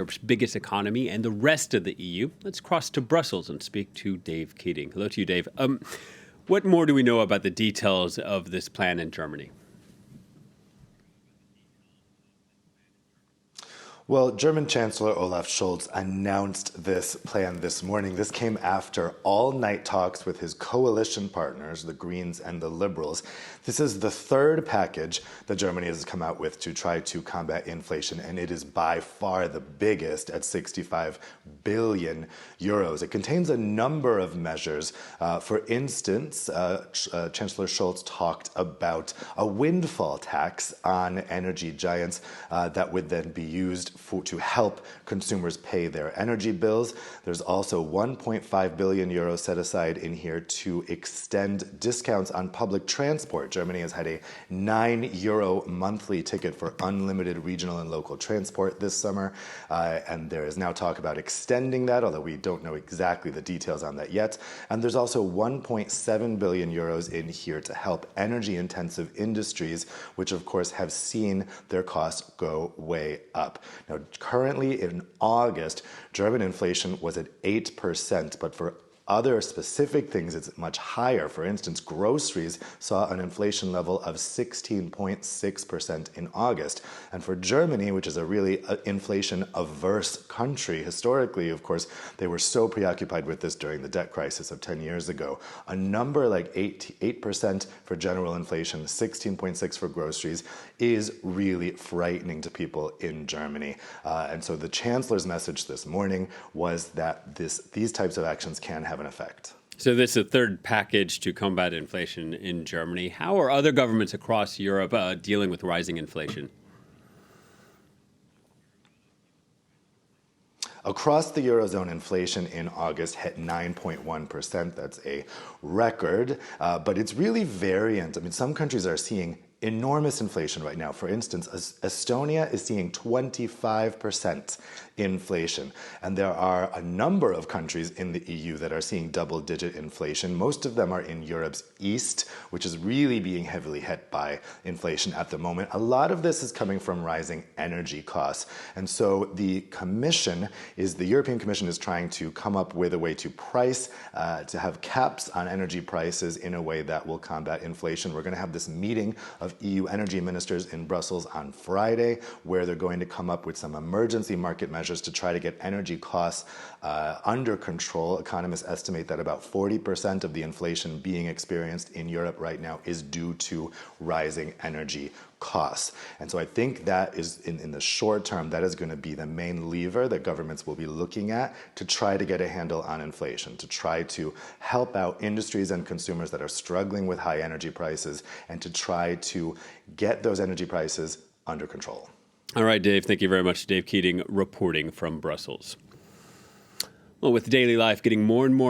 Europe's biggest economy and the rest of the EU. Let's cross to Brussels and speak to Dave Keating. Hello to you, Dave. What more do we know about the details of this plan in Germany? Well, German Chancellor Olaf Scholz announced this plan this morning. This came after all-night talks with his coalition partners, the Greens and the Liberals. This is the third package that Germany has come out with to try to combat inflation, and it is by far the biggest at 65 billion euros. It contains a number of measures. For instance, Chancellor Scholz talked about a windfall tax on energy giants that would then be used to help consumers pay their energy bills. There's also 1.5 billion euros set aside in here to extend discounts on public transport. Germany has had a €9 monthly ticket for unlimited regional and local transport this summer, and there is now talk about extending that, although we don't know exactly the details on that yet. And there's also 1.7 billion euros in here to help energy-intensive industries, which of course have seen their costs go way up. Now, currently in August, German inflation was at 8%, but for other specific things, it's much higher. For instance, groceries saw an inflation level of 16.6% in August. And for Germany, which is a really inflation-averse country, historically, of course, they were so preoccupied with this during the debt crisis of 10 years ago. A number like 8% for general inflation, 16.6% for groceries, is really frightening to people in Germany. And so the Chancellor's message this morning was that these types of actions can have an effect. So this is a third package to combat inflation in Germany. How are other governments across Europe dealing with rising inflation? Across the Eurozone, inflation in August hit 9.1%. That's a record, but it's really variant. I mean, some countries are seeing enormous inflation right now. For instance, Estonia is seeing 25% inflation. And there are a number of countries in the EU that are seeing double-digit inflation. Most of them are in Europe's east, which is really being heavily hit by inflation at the moment. A lot of this is coming from rising energy costs. And so the European Commission is trying to come up with a way to price, to have caps on energy prices in a way that will combat inflation. We're going to have this meeting of EU energy ministers in Brussels on Friday, where they're going to come up with some emergency market measures to try to get energy costs under control. Economists estimate that about 40% of the inflation being experienced in Europe right now is due to rising energy costs. And so I think that is, in the short term, that is going to be the main lever that governments will be looking at to try to get a handle on inflation, to try to help out industries and consumers that are struggling with high energy prices, and to try to get those energy prices under control. All right, Dave, thank you very much. Dave Keating reporting from Brussels. Well, with daily life getting more and more